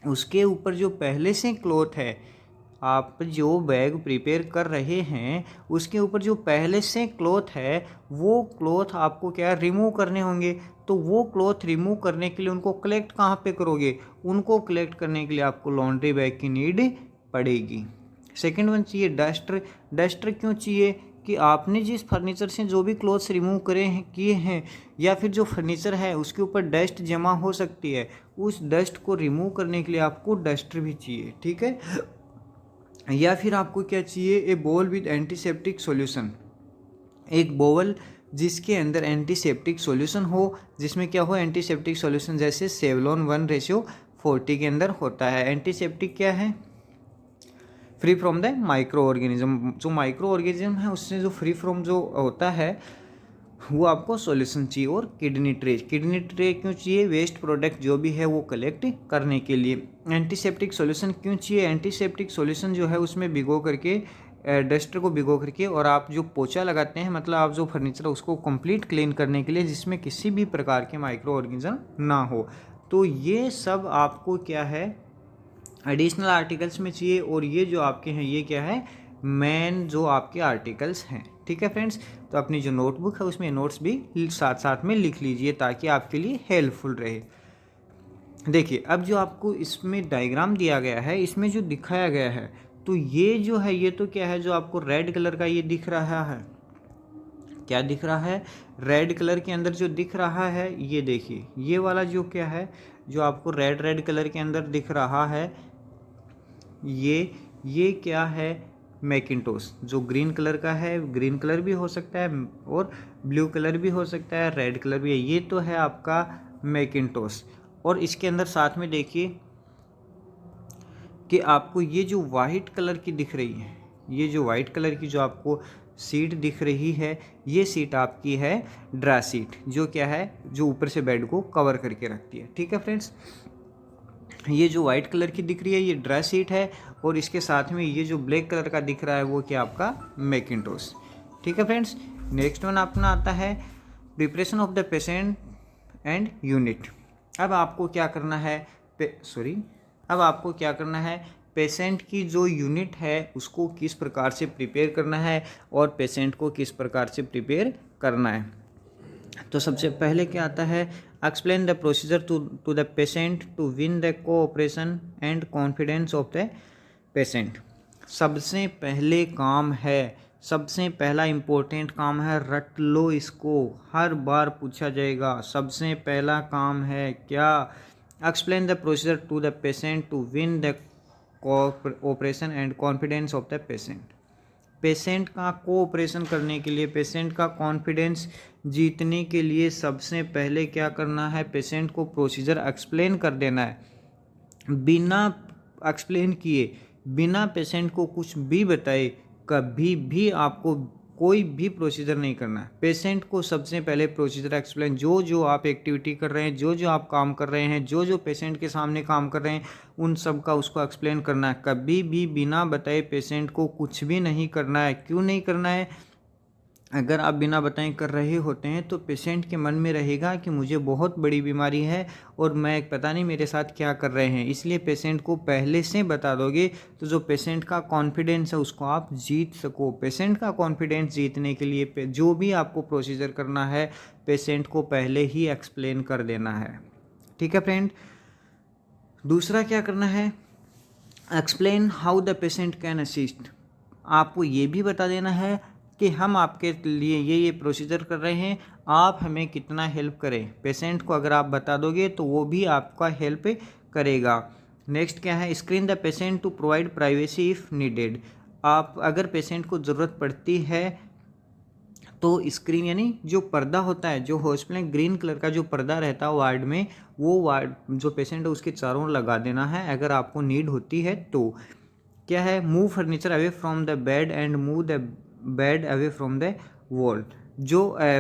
A: उसके ऊपर जो पहले से क्लॉथ है, आप जो बैग प्रिपेयर कर रहे हैं उसके ऊपर जो पहले से क्लॉथ है वो क्लॉथ आपको क्या रिमूव करने होंगे। तो वो क्लॉथ रिमूव करने के लिए उनको कलेक्ट कहाँ पे करोगे, उनको कलेक्ट करने के लिए आपको लॉन्ड्री बैग की नीड पड़ेगी। सेकेंड वन चाहिए डस्टर। डस्टर क्यों चाहिए कि आपने जिस फर्नीचर से जो भी क्लॉथ्स रिमूव करे हैं किए हैं या फिर जो फर्नीचर है उसके ऊपर डस्ट जमा हो सकती है, उस डस्ट को रिमूव करने के लिए आपको डस्टर भी चाहिए। ठीक है, या फिर आपको क्या चाहिए, ए बोल विद एंटीसेप्टिक सॉल्यूशन। एक बोवल जिसके अंदर एंटीसेप्टिक सॉल्यूशन हो, जिसमें क्या हो एंटीसेप्टिक सॉल्यूशन, जैसे सेवलॉन 1:40 के अंदर होता है। एंटीसेप्टिक क्या है, free from the micro organism. जो माइक्रो ऑर्गेनिज्म है उससे जो फ्री फ्रॉम जो होता है वो आपको सॉल्यूशन चाहिए। और किडनी ट्रे, किडनी ट्रे क्यों चाहिए, वेस्ट प्रोडक्ट जो भी है वो कलेक्ट करने के लिए। एंटीसेप्टिक सॉल्यूशन क्यों चाहिए, एंटीसेप्टिक सॉल्यूशन जो है उसमें भिगो करके डस्टर को भिगो करके और आप जो पोछा लगाते हैं, मतलब आप जो फर्नीचर है उसको कंप्लीट क्लीन करने के लिए, जिसमें किसी भी प्रकार के माइक्रो ऑर्गेनिज्म ना हो। तो ये सब आपको क्या है एडिशनल आर्टिकल्स में चाहिए। और ये जो आपके हैं ये क्या है, मेन जो आपके आर्टिकल्स हैं। ठीक है फ्रेंड्स, तो अपनी जो नोटबुक है उसमें नोट्स भी साथ साथ में लिख लीजिए ताकि आपके लिए हेल्पफुल रहे। देखिए अब जो आपको इसमें डायग्राम दिया गया है, इसमें जो दिखाया गया है, तो ये जो है ये तो क्या है, जो आपको रेड कलर का ये दिख रहा है, क्या दिख रहा है, रेड कलर के अंदर जो दिख रहा है, ये देखिए ये वाला जो क्या है, जो आपको रेड रेड कलर के अंदर दिख रहा है, ये क्या है, मैकिंटोश। जो ग्रीन कलर का है, ग्रीन कलर भी हो सकता है और ब्लू कलर भी हो सकता है, रेड कलर भी है, ये तो है आपका मैकिंटोश। और इसके अंदर साथ में देखिए कि आपको ये जो वाइट कलर की दिख रही है, ये जो वाइट कलर की जो आपको सीट दिख रही है, ये सीट आपकी है ड्रा सीट, जो क्या है, जो ऊपर से बेड को कवर करके रखती है। ठीक है फ्रेंड्स, ये जो वाइट कलर की दिख रही है ये ड्राई सीट है, और इसके साथ में ये जो ब्लैक कलर का दिख रहा है वो क्या आपका मैकिंटोश। ठीक है फ्रेंड्स, नेक्स्ट वन अपना आता है preparation of the patient and unit. अब आपको क्या करना है, अब आपको क्या करना है, पेशेंट की जो यूनिट है उसको किस प्रकार से प्रिपेयर करना है और पेशेंट को किस प्रकार से प्रिपेयर करना है। तो सबसे पहले क्या आता है, explain the procedure to the patient to win the cooperation and confidence of the patient. सबसे पहले काम है, सबसे पहला इम्पोर्टेंट काम है, रट लो इसको, हर बार पूछा जाएगा। सबसे पहला काम है क्या, explain the procedure to the patient to win the cooperation and confidence of the patient. Patient का कोऑपरेशन करने के लिए, पेशेंट का कॉन्फिडेंस जीतने के लिए सबसे पहले क्या करना है, पेशेंट को प्रोसीजर एक्सप्लेन कर देना है। बिना एक्सप्लेन किए, बिना पेशेंट को कुछ भी बताए कभी भी आपको कोई भी प्रोसीजर नहीं करना है। पेशेंट को सबसे पहले प्रोसीजर एक्सप्लेन, जो जो आप एक्टिविटी कर रहे हैं, जो जो आप काम कर रहे हैं, जो जो पेशेंट के सामने काम कर रहे हैं, उन सब का उसको एक्सप्लेन करना है। कभी भी बिना बताए पेशेंट को कुछ भी नहीं करना है। क्यों नहीं करना है, अगर आप बिना बताए कर रहे होते हैं तो पेशेंट के मन में रहेगा कि मुझे बहुत बड़ी बीमारी है और मैं पता नहीं मेरे साथ क्या कर रहे हैं। इसलिए पेशेंट को पहले से बता दोगे तो जो पेशेंट का कॉन्फिडेंस है उसको आप जीत सको। पेशेंट का कॉन्फिडेंस जीतने के लिए जो भी आपको प्रोसीजर करना है पेशेंट को पहले ही एक्सप्लेन कर देना है। ठीक है फ्रेंड, दूसरा क्या करना है, explain how the patient can assist. आपको ये भी बता देना है कि हम आपके लिए ये प्रोसीजर कर रहे हैं, आप हमें कितना हेल्प करें। पेशेंट को अगर आप बता दोगे तो वो भी आपका हेल्प करेगा। नेक्स्ट क्या है, screen the patient to provide privacy if needed. आप अगर पेशेंट को ज़रूरत पड़ती है तो स्क्रीन यानी जो पर्दा होता है, जो हॉस्पिटल में ग्रीन कलर का जो पर्दा रहता है वार्ड में, वो वार्ड जो पेशेंट है उसके चारों ओर लगा देना है अगर आपको नीड होती है तो। क्या है, move furniture away from the bed and move the bed away from the wall. जो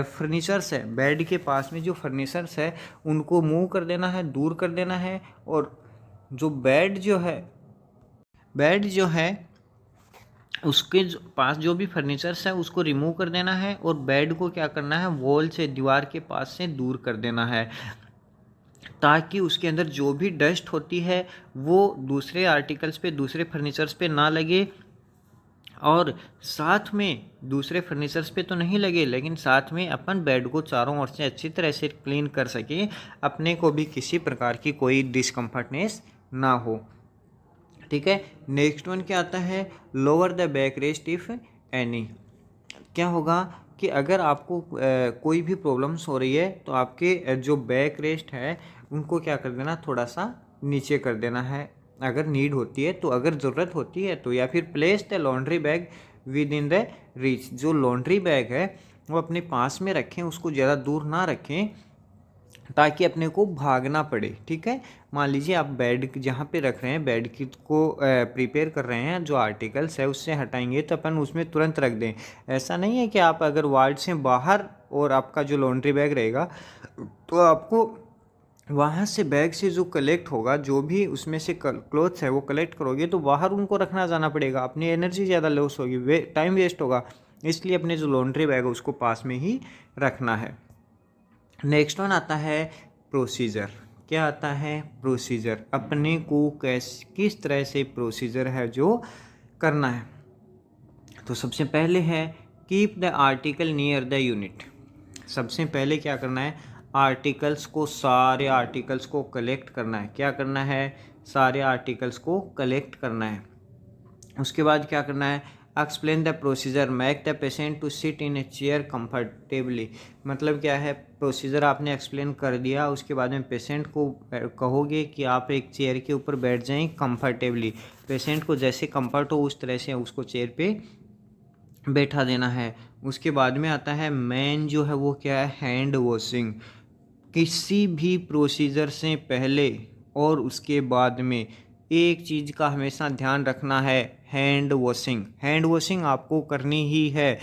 A: फर्नीचर्स है बेड के पास में, जो फर्नीचर्स है उनको मूव कर देना है, दूर कर देना है, और जो बेड जो है उसके पास जो भी फर्नीचर्स है उसको रिमूव कर देना है, और बेड को क्या करना है, वॉल से, दीवार के पास से दूर कर देना है, ताकि उसके अंदर जो भी डस्ट होती है वो दूसरे आर्टिकल्स पे, दूसरे फर्नीचर्स पे ना लगे, और साथ में दूसरे फर्नीचर्स पे तो नहीं लगे, लेकिन साथ में अपन बेड को चारों ओर से अच्छी तरह से क्लीन कर सके, अपने को भी किसी प्रकार की कोई डिस्कम्फर्टनेस ना हो। ठीक है। नेक्स्ट वन क्या आता है, lower the back rest if any. क्या होगा कि अगर आपको कोई भी प्रॉब्लम्स हो रही है तो आपके जो बैक रेस्ट है उनको क्या कर देना, थोड़ा सा नीचे कर देना है अगर नीड होती है तो, अगर ज़रूरत होती है तो। या फिर place the laundry bag with in the reach. जो लॉन्ड्री बैग है वो अपने पास में रखें, उसको ज़्यादा दूर ना रखें ताकि अपने को भागना पड़े। ठीक है। मान लीजिए आप बेड जहाँ पे रख रहे हैं, बेड की को प्रिपेयर कर रहे हैं, जो आर्टिकल्स है उससे हटाएंगे तो अपन उसमें तुरंत रख दें। ऐसा नहीं है कि आप अगर वार्ड से बाहर और आपका जो लॉन्ड्री बैग रहेगा तो आपको वहाँ से बैग से जो कलेक्ट होगा, जो भी उसमें से क्लोथ्स है वो कलेक्ट करोगे तो बाहर उनको रखना जाना पड़ेगा, अपनी एनर्जी ज़्यादा लॉस होगी, टाइम वेस्ट होगा। इसलिए अपने जो लॉन्ड्री बैग है उसको पास में ही रखना है। नेक्स्ट वन आता है प्रोसीजर। क्या आता है, प्रोसीजर। अपने को किस तरह से प्रोसीजर है जो करना है। तो सबसे पहले है keep the article near the unit. सबसे पहले क्या करना है, आर्टिकल्स को, सारे आर्टिकल्स को कलेक्ट करना है। क्या करना है, सारे आर्टिकल्स को कलेक्ट करना है। उसके बाद क्या करना है, explain the procedure, make the patient to sit in a chair comfortably. मतलब क्या है, प्रोसीजर आपने एक्सप्लेन कर दिया, उसके बाद में पेशेंट को कहोगे कि आप एक चेयर के ऊपर बैठ जाएं कंफर्टेबली। पेशेंट को जैसे कंफर्ट हो उस तरह से उसको चेयर पे बैठा देना है। उसके बाद में आता है मेन जो है वो क्या है, हैंड वॉशिंग। किसी भी प्रोसीजर से पहले और उसके बाद में एक चीज़ का हमेशा ध्यान रखना है, हैंड वॉशिंग। हैंड वॉशिंग आपको करनी ही है।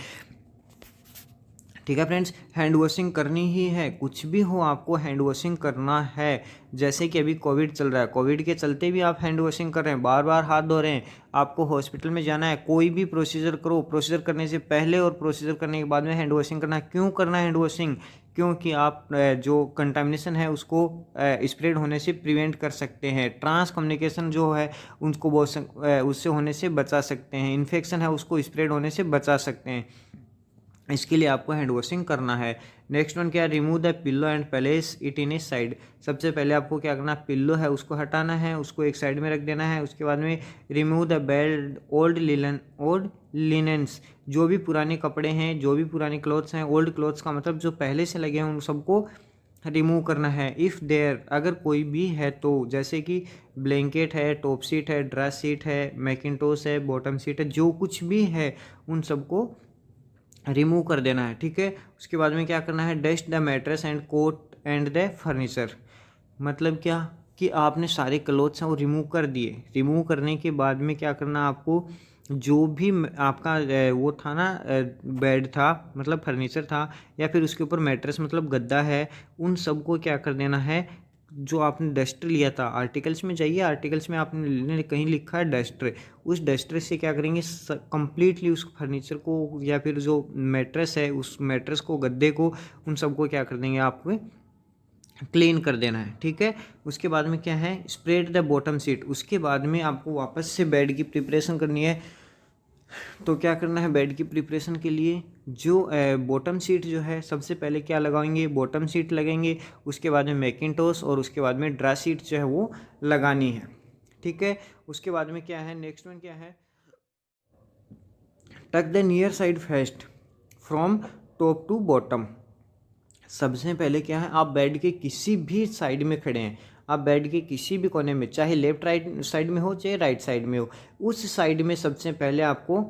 A: ठीक है फ्रेंड्स, हैंड वॉशिंग करनी ही है, कुछ भी हो आपको हैंड वॉशिंग करना है। जैसे कि अभी कोविड चल रहा है, कोविड के चलते भी आप हैंड वॉशिंग कर रहे हैं, बार बार हाथ धो रहे हैं, आपको हॉस्पिटल में जाना है, कोई भी प्रोसीजर करो, प्रोसीजर करने से पहले और प्रोसीजर करने के बाद में हैंड वॉशिंग करना है। क्यों करना है हैंड वॉशिंग, क्योंकि आप जो कंटामिनेशन है उसको स्प्रेड होने से प्रिवेंट कर सकते हैं, ट्रांस कम्युनिकेशन जो है उनको उससे होने से बचा सकते हैं, इन्फेक्शन है उसको स्प्रेड होने से बचा सकते हैं। इसके लिए आपको हैंड वॉशिंग करना है। नेक्स्ट वन क्या है, remove the pillow and place it in A side. सबसे पहले आपको क्या करना है, पिल्लो है उसको हटाना है, उसको एक साइड में रख देना है। उसके बाद में रिमूव द बेड ओल्ड लिनेंस। जो भी पुराने कपड़े हैं, जो भी पुराने क्लॉथ्स हैं, ओल्ड क्लॉथ्स का मतलब जो पहले से लगे हैं उन सबको रिमूव करना है। इफ़ देयर, अगर कोई भी है तो, जैसे कि ब्लैंकेट है, टॉप सीट है, ड्रेस सीट है, मैकिंटोश है, बॉटम सीट है, जो कुछ भी है उन सबको रिमूव कर देना है। ठीक है। उसके बाद में क्या करना है, dust the mattress and coat and the furniture. मतलब क्या कि आपने सारे क्लोथ्स हैं वो रिमूव कर दिए। रिमूव करने के बाद में क्या करना, आपको जो भी आपका वो था ना, बेड था मतलब फर्नीचर था, या फिर उसके ऊपर मैट्रेस मतलब गद्दा है, उन सबको क्या कर देना है, जो आपने डस्टर लिया था, आर्टिकल्स में जाइए, आर्टिकल्स में आपने कहीं लिखा है डस्टर, उस डस्टर से क्या करेंगे, कंप्लीटली उस फर्नीचर को या फिर जो मैट्रेस है उस मैट्रेस को, गद्दे को, उन सबको क्या कर देंगे, आपको क्लीन कर देना है। ठीक है। उसके बाद में क्या है, स्प्रेड द बॉटम सीट। उसके बाद में आपको वापस से बेड की प्रिपरेशन करनी है। तो क्या करना है, बेड की प्रिपरेशन के लिए जो बॉटम सीट जो है, सबसे पहले क्या लगाएंगे, बॉटम सीट लगेंगे। उसके बाद में मैकिंटोश और उसके बाद में ड्रा सीट जो है वो लगानी है। ठीक है। उसके बाद में क्या है, नेक्स्ट वन क्या है, tuck the near side first from top to bottom. सबसे पहले क्या है, आप बेड के किसी भी साइड में खड़े हैं, आप बेड के किसी भी कोने में, चाहे लेफ्ट राइट साइड में हो चाहे राइट साइड में हो, उस साइड में सबसे पहले आपको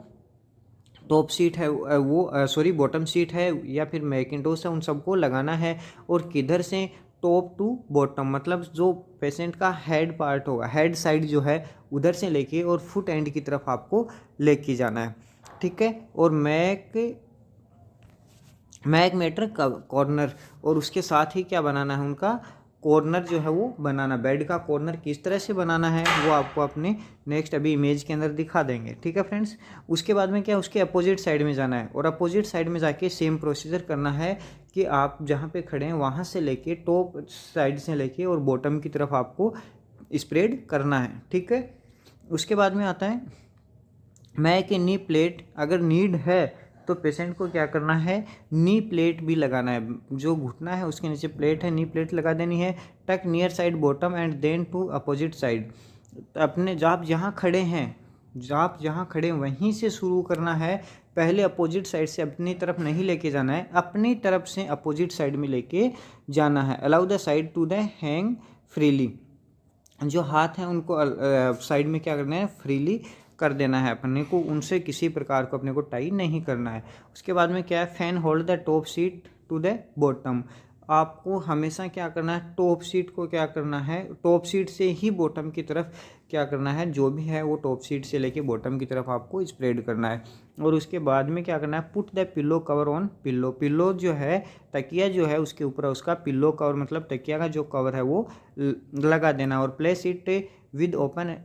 A: टॉप सीट है वो सॉरी बॉटम सीट है या फिर मैकिंटोश है, उन सबको लगाना है। और किधर से, टॉप टू बॉटम, मतलब जो पेशेंट का हेड पार्ट होगा, हेड साइड जो है उधर से लेके और फुट एंड की तरफ आपको लेके जाना है। ठीक है। और मैक मेटर कॉर्नर, और उसके साथ ही क्या बनाना है, उनका कॉर्नर जो है वो बनाना, बेड का कॉर्नर किस तरह से बनाना है वो आपको अपने नेक्स्ट अभी इमेज के अंदर दिखा देंगे। ठीक है फ्रेंड्स। उसके बाद में क्या, उसके अपोजिट साइड में जाना है और अपोजिट साइड में जाके सेम प्रोसीजर करना है कि आप जहाँ पे खड़े हैं वहाँ से लेके टॉप साइड से लेके और बॉटम की तरफ आपको स्प्रेड करना है। ठीक है। उसके बाद में आता है मैक ए नी प्लेट। अगर नीड है तो पेशेंट को क्या करना है, नी प्लेट भी लगाना है। जो घुटना है उसके नीचे प्लेट है, नी प्लेट लगा देनी है। Tuck near side bottom and then to opposite side. अपने आप जहाँ खड़े हैं, आप जहाँ खड़े वहीं से शुरू करना है। पहले अपोजिट साइड से अपनी तरफ नहीं लेके जाना है, अपनी तरफ से अपोजिट साइड में लेके जाना है। Allow the side to the hang freely. जो हाथ हैं उनको साइड में क्या करना है, फ्रीली कर देना है अपने को, उनसे किसी प्रकार को अपने को टाई नहीं करना है। उसके बाद में क्या है, fan fold the top sheet to the bottom. आपको हमेशा क्या करना है, टॉप सीट को क्या करना है, टॉप सीट से ही बॉटम की तरफ क्या करना है, जो भी है वो टॉप सीट से लेके बॉटम की तरफ आपको स्प्रेड करना है। और उसके बाद में क्या करना है, put the pillow cover on pillow. Pillow जो है, तकिया जो है उसके ऊपर उसका पिल्लो कवर मतलब तकिया का जो कवर है वो लगा देना। और place it with open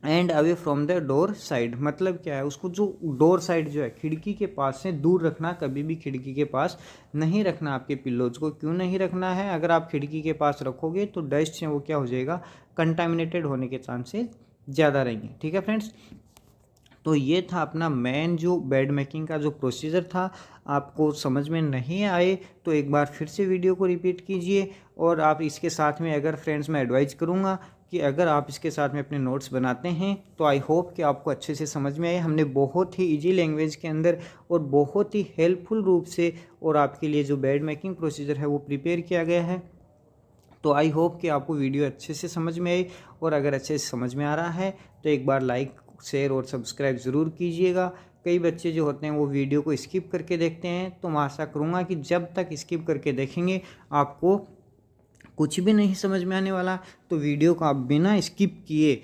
A: and away from the door side. मतलब क्या है, उसको जो डोर साइड जो है खिड़की के पास से दूर रखना, कभी भी खिड़की के पास नहीं रखना आपके पिल्लोज को। क्यों नहीं रखना है, अगर आप खिड़की के पास रखोगे तो डस्ट से वो क्या हो जाएगा, कंटामिनेटेड होने के चांसेस ज़्यादा रहेंगे। ठीक है फ्रेंड्स। तो ये था अपना मेन जो बेड मेकिंग का जो प्रोसीजर था। आपको समझ में नहीं आए तो एक बार फिर से वीडियो को रिपीट कीजिए। और आप इसके साथ में अगर फ्रेंड्स मैं एडवाइस करूँगा कि अगर आप इसके साथ में अपने नोट्स बनाते हैं तो आई होप कि आपको अच्छे से समझ में आए। हमने बहुत ही इजी लैंग्वेज के अंदर और बहुत ही हेल्पफुल रूप से और आपके लिए जो बेड मेकिंग प्रोसीजर है वो प्रिपेयर किया गया है। तो आई होप कि आपको वीडियो अच्छे से समझ में आई। और अगर अच्छे से समझ में आ रहा है तो एक बार लाइक, शेयर और सब्सक्राइब ज़रूर कीजिएगा। कई बच्चे जो होते हैं वो वीडियो को स्किप करके देखते हैं, तो मैं आशा करूँगा कि जब तक स्किप करके देखेंगे आपको कुछ भी नहीं समझ में आने वाला। तो वीडियो को आप बिना स्किप किए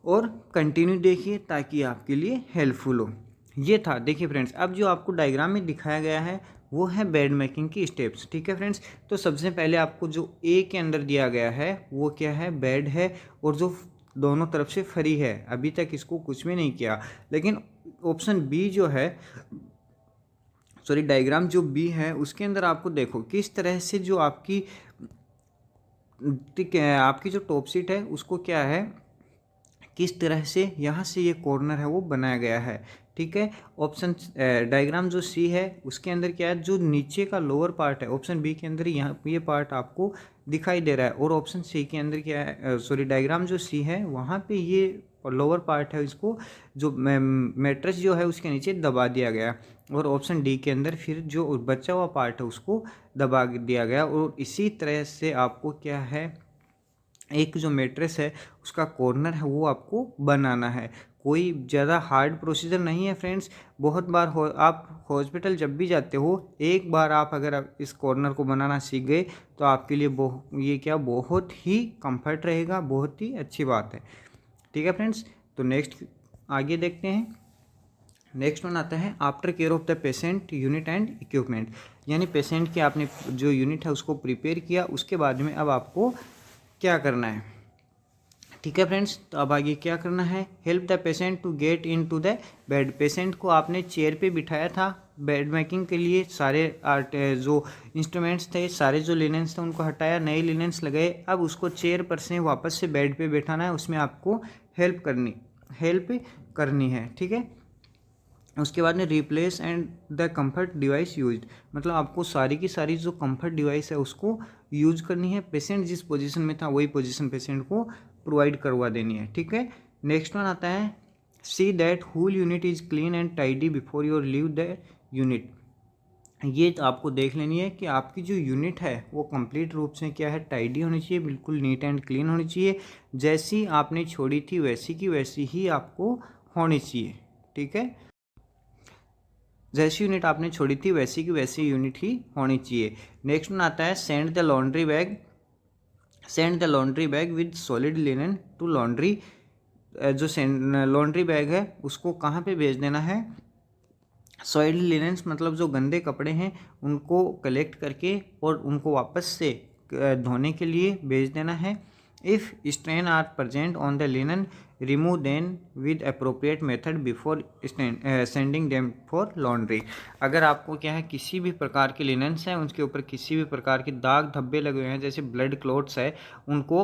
A: और कंटिन्यू देखिए ताकि आपके लिए हेल्पफुल हो। ये था, देखिए फ्रेंड्स, अब जो आपको डायग्राम में दिखाया गया है वो है बेड मेकिंग की स्टेप्स। ठीक है फ्रेंड्स। तो सबसे पहले आपको जो ए के अंदर दिया गया है वो क्या है, बेड है और जो दोनों तरफ से फ्री है। अभी तक इसको कुछ भी नहीं किया, लेकिन ऑप्शन बी जो है, सॉरी डायग्राम जो बी है उसके अंदर आपको देखो किस तरह से जो आपकी आपकी जो टॉप सीट है उसको क्या है, किस तरह से यहाँ से ये कॉर्नर है वो बनाया गया है। ठीक है। ऑप्शन डायग्राम जो सी है उसके अंदर क्या है, जो नीचे का लोअर पार्ट है ऑप्शन बी के अंदर यहाँ ये पार्ट आपको दिखाई दे रहा है। और ऑप्शन सी के अंदर क्या है, सॉरी डायग्राम जो सी है वहाँ पे ये लोअर पार्ट है, इसको जो मैट्रेस जो है उसके नीचे दबा दिया गया। और ऑप्शन डी के अंदर फिर जो बचा हुआ पार्ट है उसको दबा दिया गया। और इसी तरह से आपको क्या है, एक जो मैट्रेस है उसका कॉर्नर है वो आपको बनाना है। कोई ज़्यादा हार्ड प्रोसीजर नहीं है फ्रेंड्स। बहुत बार आप हॉस्पिटल जब भी जाते हो, एक बार आप अगर इस कॉर्नर को बनाना सीख गए तो आपके लिए ये क्या बहुत ही कंफर्ट रहेगा, बहुत ही अच्छी बात है। ठीक है फ्रेंड्स। तो नेक्स्ट आगे देखते हैं। नेक्स्ट वन आता है after care of the patient unit and equipment. यानी पेशेंट की आपने जो यूनिट है उसको प्रिपेयर किया, उसके बाद में अब आपको क्या करना है। ठीक है फ्रेंड्स। तो अब आगे क्या करना है, help the patient to get into the bed. Patient को आपने चेयर पे बिठाया था बेड मेकिंग के लिए, सारे जो इंस्ट्रूमेंट्स थे, सारे जो लिनेंस थे उनको हटाया, नए लिनेंस लगाए। अब उसको चेयर पर से वापस से बेड पे बैठाना है, उसमें आपको हेल्प करनी है। ठीक है। उसके बाद में replace and the comfort device used, मतलब आपको सारी की सारी जो कंफर्ट डिवाइस है उसको यूज करनी है। पेशेंट जिस पोजीशन में था वही पोजीशन पेशेंट को प्रोवाइड करवा देनी है। ठीक है। नेक्स्ट वन आता है see that whole unit is clean and tidy before your leave the unit. ये आपको देख लेनी है कि आपकी जो यूनिट है वो कंप्लीट रूप से क्या है, टाइडी होनी चाहिए, बिल्कुल नीट एंड क्लीन होनी चाहिए। जैसी आपने छोड़ी थी वैसी की वैसी ही आपको होनी चाहिए। ठीक है। जैसी यूनिट आपने छोड़ी थी वैसी की वैसी यूनिट ही होनी चाहिए। नेक्स्ट वन आता है send the laundry bag with soiled linen to laundry. जो लॉन्ड्री बैग है उसको कहाँ पे भेज देना है, सॉलिड लिनन्स मतलब जो गंदे कपड़े हैं उनको कलेक्ट करके और उनको वापस से धोने के लिए भेज देना है। If stains are present on the linen, remove them with appropriate method before sending them for laundry. अगर आपको क्या है किसी भी प्रकार के लिनन्स हैं उनके ऊपर किसी भी प्रकार के दाग धब्बे लगे हुए हैं जैसे ब्लड क्लॉट्स है, उनको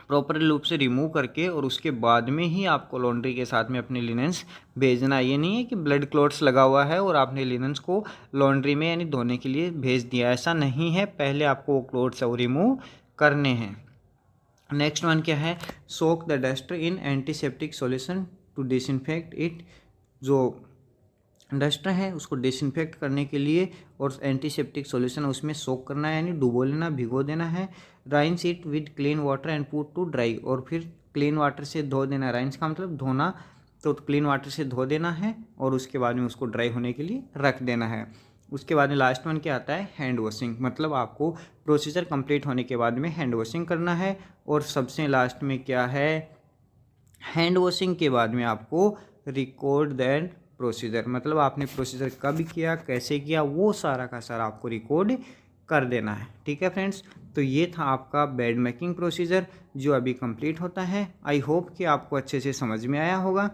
A: प्रॉपर रूप से रिमूव करके और उसके बाद में ही आपको लॉन्ड्री के साथ में अपने लिनन्स भेजना। ये नहीं है कि ब्लड क्लॉट्स लगा हुआ है और आपने लिनन्स को लॉन्ड्री में यानी धोने के लिए भेज दिया, ऐसा नहीं है। पहले आपको वो क्लॉट्स है वो रिमूव करने हैं। नेक्स्ट वन क्या है, soak the duster in antiseptic solution to disinfect it. जो डस्टर है उसको डिसइंफेक्ट करने के लिए और एंटीसेप्टिक सॉल्यूशन उसमें सोक करना है यानी डुबो लेना, भिगो देना है। Rinse it with clean water and put to dry, और फिर क्लीन वाटर से धो देना। राइंस का मतलब धोना, तो क्लीन वाटर से धो देना है और उसके बाद में उसको ड्राई होने के लिए रख देना है। उसके बाद में लास्ट वन क्या आता है, हैंड वॉशिंग, मतलब आपको प्रोसीजर कंप्लीट होने के बाद में हैंड वॉशिंग करना है। और सबसे लास्ट में क्या है, हैंड वॉशिंग के बाद में आपको रिकॉर्ड दैट प्रोसीजर, मतलब आपने प्रोसीजर कब किया, कैसे किया, वो सारा का सारा आपको रिकॉर्ड कर देना है। ठीक है फ्रेंड्स, तो ये था आपका बेड मेकिंग प्रोसीजर जो अभी कंप्लीट होता है। आई होप कि आपको अच्छे से समझ में आया होगा।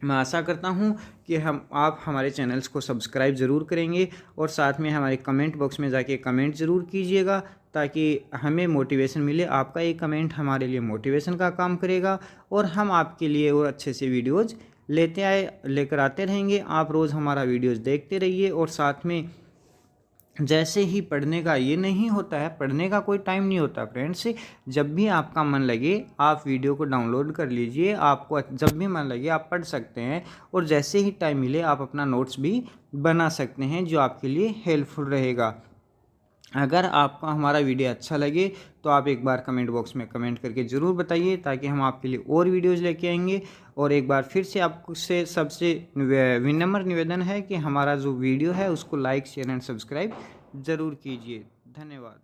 A: मैं आशा करता हूँ कि आप हमारे चैनल्स को सब्सक्राइब ज़रूर करेंगे और साथ में हमारे कमेंट बॉक्स में जाके कमेंट ज़रूर कीजिएगा ताकि हमें मोटिवेशन मिले। आपका एक कमेंट हमारे लिए मोटिवेशन का काम करेगा और हम आपके लिए और अच्छे से वीडियोज़ लेकर आते रहेंगे। आप रोज़ हमारा वीडियोज़ देखते रहिए और साथ में जैसे ही पढ़ने का ये नहीं होता है, पढ़ने का कोई टाइम नहीं होता फ्रेंड्स, जब भी आपका मन लगे आप वीडियो को डाउनलोड कर लीजिए, आपको जब भी मन लगे आप पढ़ सकते हैं और जैसे ही टाइम मिले आप अपना नोट्स भी बना सकते हैं जो आपके लिए हेल्पफुल रहेगा। अगर आपको हमारा वीडियो अच्छा लगे तो आप एक बार कमेंट बॉक्स में कमेंट करके ज़रूर बताइए ताकि हम आपके लिए और वीडियोज़ लेके आएंगे। और एक बार फिर से आपसे सबसे विनम्र निवेदन है कि हमारा जो वीडियो है उसको लाइक शेयर एंड सब्सक्राइब ज़रूर कीजिए। धन्यवाद।